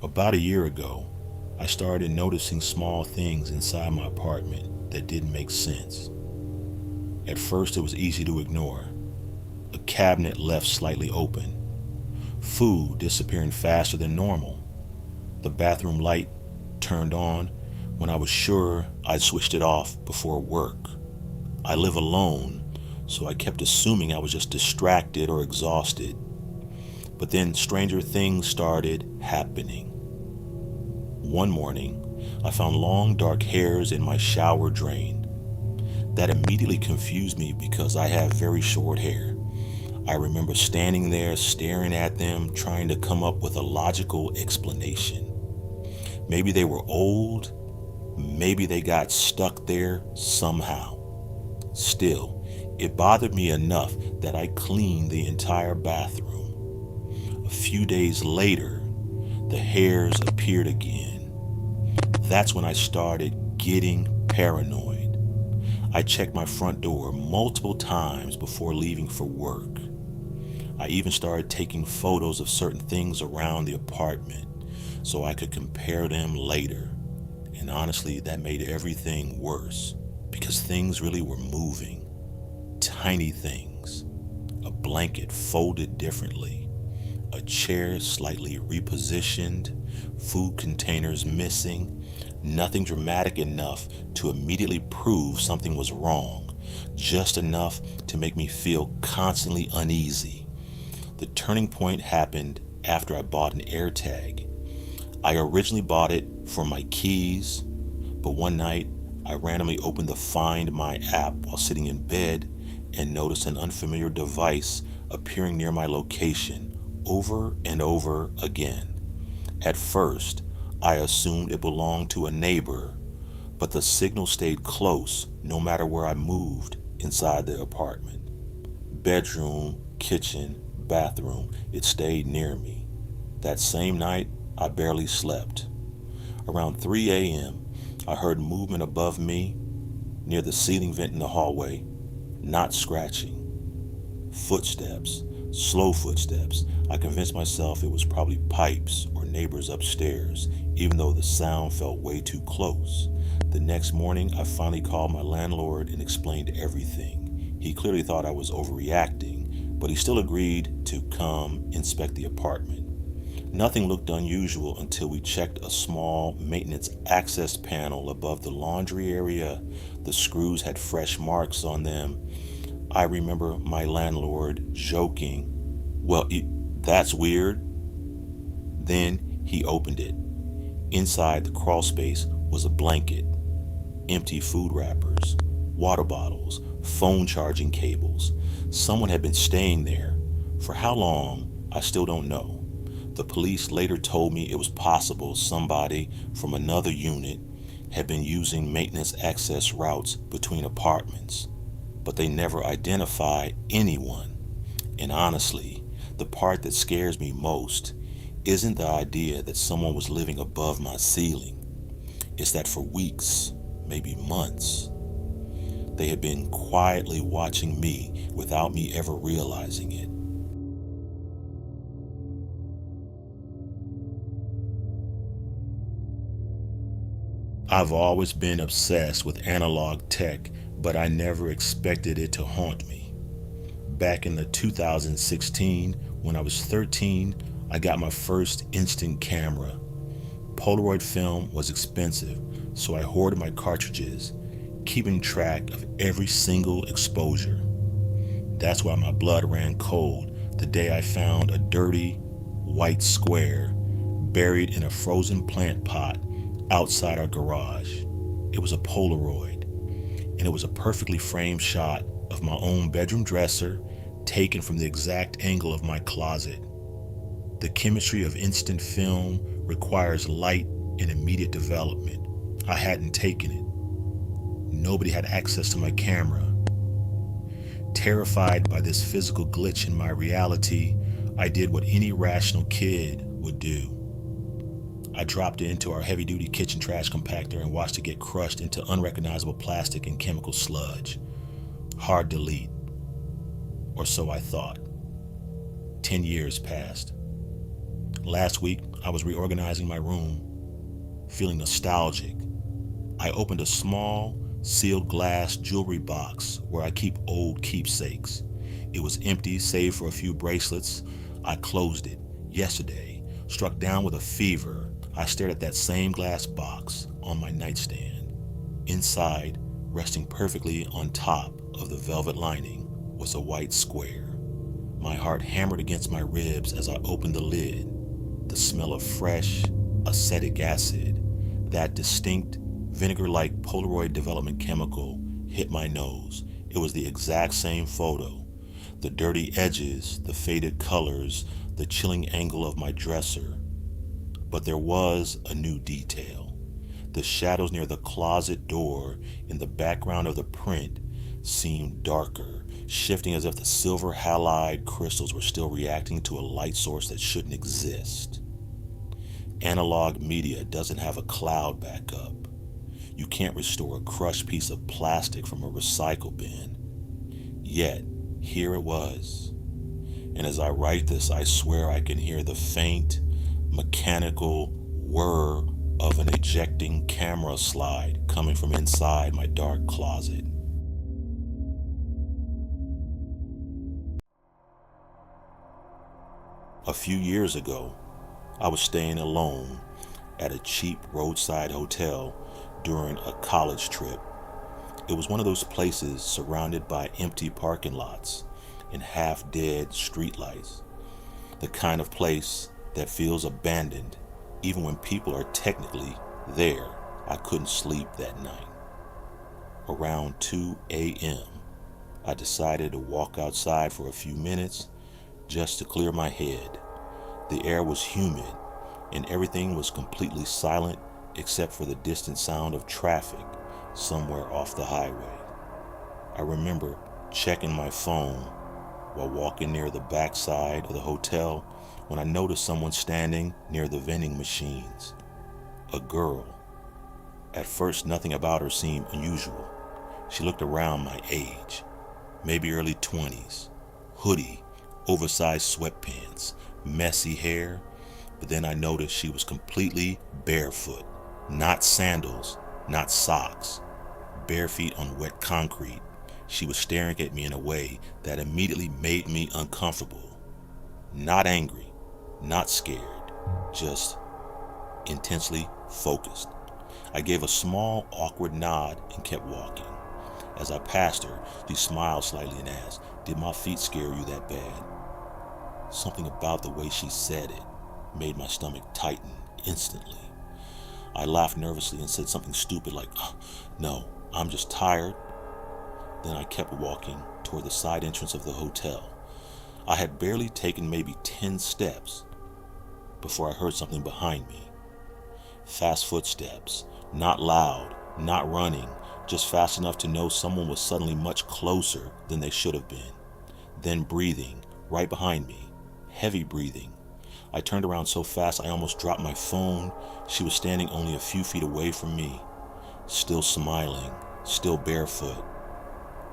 About a year ago, I started noticing small things inside my apartment that didn't make sense. At first, it was easy to ignore. A cabinet left slightly open, food disappearing faster than normal, the bathroom light turned on when I was sure I'd switched it off before work. I live alone, so I kept assuming I was just distracted or exhausted. But then stranger things started happening. One morning, I found long dark hairs in my shower drain. That immediately confused me because I have very short hair. I remember standing there staring at them, trying to come up with a logical explanation. Maybe they were old, maybe they got stuck there somehow. Still, it bothered me enough that I cleaned the entire bathroom. A few days later, the hairs appeared again. That's when I started getting paranoid. I checked my front door multiple times before leaving for work. I even started taking photos of certain things around the apartment so I could compare them later. And honestly, that made everything worse because things really were moving. Tiny things. A blanket folded differently. A chair slightly repositioned. Food containers missing. Nothing dramatic enough to immediately prove something was wrong. Just enough to make me feel constantly uneasy. The turning point happened after I bought an AirTag. I originally bought it for my keys, but one night I randomly opened the Find My app while sitting in bed and noticed an unfamiliar device appearing near my location over and over again. At first, I assumed it belonged to a neighbor, but the signal stayed close no matter where I moved inside the apartment. Bedroom, kitchen, bathroom, it stayed near me. That same night, I barely slept. Around 3 a.m., I heard movement above me near the ceiling vent in the hallway, not scratching. Footsteps, slow footsteps. I convinced myself it was probably pipes or neighbors upstairs, even though the sound felt way too close. The next morning, I finally called my landlord and explained everything. He clearly thought I was overreacting, but he still agreed to come inspect the apartment. Nothing looked unusual until we checked a small maintenance access panel above the laundry area. The screws had fresh marks on them. I remember my landlord joking, "Well, that's weird." Then he opened it. Inside the crawl space was a blanket, empty food wrappers, water bottles, phone charging cables. Someone had been staying there. For how long, I still don't know. The police later told me it was possible somebody from another unit had been using maintenance access routes between apartments, but they never identified anyone. And honestly, the part that scares me most isn't the idea that someone was living above my ceiling. It's that for weeks, maybe months, they had been quietly watching me without me ever realizing it. I've always been obsessed with analog tech, but I never expected it to haunt me. Back in the 2016, when I was 13, I got my first instant camera. Polaroid film was expensive, so I hoarded my cartridges, keeping track of every single exposure. That's why my blood ran cold the day I found a dirty, white square buried in a frozen plant pot outside our garage. It was a Polaroid, and it was a perfectly framed shot of my own bedroom dresser taken from the exact angle of my closet. The chemistry of instant film requires light and immediate development. I hadn't taken it. Nobody had access to my camera. Terrified by this physical glitch in my reality, I did what any rational kid would do. I dropped it into our heavy-duty kitchen trash compactor and watched it get crushed into unrecognizable plastic and chemical sludge. Hard to delete. Or so I thought. 10 years passed. Last week, I was reorganizing my room, feeling nostalgic. I opened a small, sealed glass jewelry box where I keep old keepsakes. It was empty save for a few bracelets. I closed it yesterday. Struck down with a fever, I stared at that same glass box on my nightstand. Inside, resting perfectly on top of the velvet lining, was a white square. My heart hammered against my ribs as I opened the lid. The smell of fresh, acetic acid, that distinct, vinegar-like Polaroid development chemical, hit my nose. It was the exact same photo. The dirty edges, the faded colors, the chilling angle of my dresser. But there was a new detail. The shadows near the closet door in the background of the print seemed darker, shifting as if the silver halide crystals were still reacting to a light source that shouldn't exist. Analog media doesn't have a cloud backup. You can't restore a crushed piece of plastic from a recycle bin. Yet, here it was. And as I write this, I swear I can hear the faint, mechanical whir of an ejecting camera slide coming from inside my dark closet. A few years ago, I was staying alone at a cheap roadside hotel during a college trip. It was one of those places surrounded by empty parking lots and half-dead streetlights. The kind of place that feels abandoned even when people are technically there. I couldn't sleep that night. Around 2 a.m., I decided to walk outside for a few minutes just to clear my head. The air was humid and everything was completely silent except for the distant sound of traffic somewhere off the highway. I remember checking my phone while walking near the backside of the hotel when I noticed someone standing near the vending machines. A girl. At first, nothing about her seemed unusual. She looked around my age, maybe early 20s, hoodie, oversized sweatpants, messy hair, but then I noticed she was completely barefoot. Not sandals, not socks, bare feet on wet concrete. She was staring at me in a way that immediately made me uncomfortable. Not angry, not scared, just intensely focused. I gave a small, awkward nod and kept walking. As I passed her, she smiled slightly and asked, "Did my feet scare you that bad?" Something about the way she said it made my stomach tighten instantly. I laughed nervously and said something stupid like, "No, I'm just tired." Then I kept walking toward the side entrance of the hotel. I had barely taken maybe 10 steps before I heard something behind me. Fast footsteps, not loud, not running, just fast enough to know someone was suddenly much closer than they should have been. Then breathing right behind me, heavy breathing. I turned around so fast I almost dropped my phone. She was standing only a few feet away from me, still smiling, still barefoot.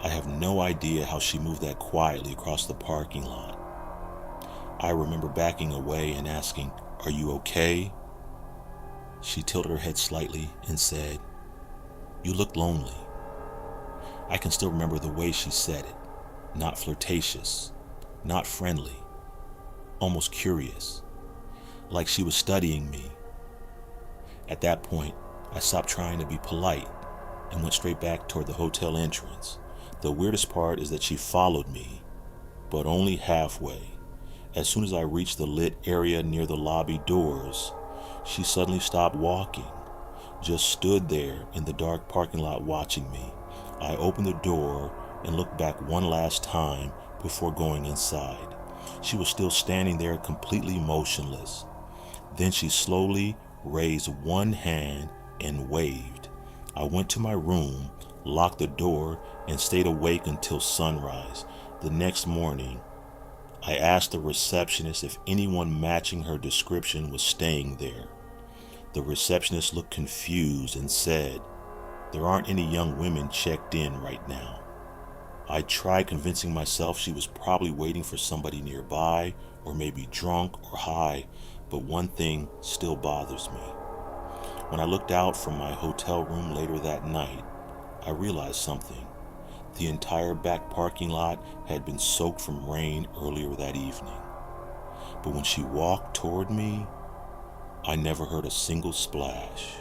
I have no idea how she moved that quietly across the parking lot. I remember backing away and asking, "Are you okay?" She tilted her head slightly and said, "You look lonely." I can still remember the way she said it. Not flirtatious, not friendly, almost curious, like she was studying me. At that point, I stopped trying to be polite and went straight back toward the hotel entrance. The weirdest part is that she followed me, but only halfway. As soon as I reached the lit area near the lobby doors, she suddenly stopped walking, just stood there in the dark parking lot watching me. I opened the door and looked back one last time before going inside. She was still standing there completely motionless. Then she slowly raised one hand and waved. I went to my room, locked the door, and stayed awake until sunrise. The next morning, I asked the receptionist if anyone matching her description was staying there. The receptionist looked confused and said, "There aren't any young women checked in right now." I tried convincing myself she was probably waiting for somebody nearby, or maybe drunk or high, But one thing still bothers me. When I looked out from my hotel room later that night, I realized something. The entire back parking lot had been soaked from rain earlier that evening. But when she walked toward me, I never heard a single splash.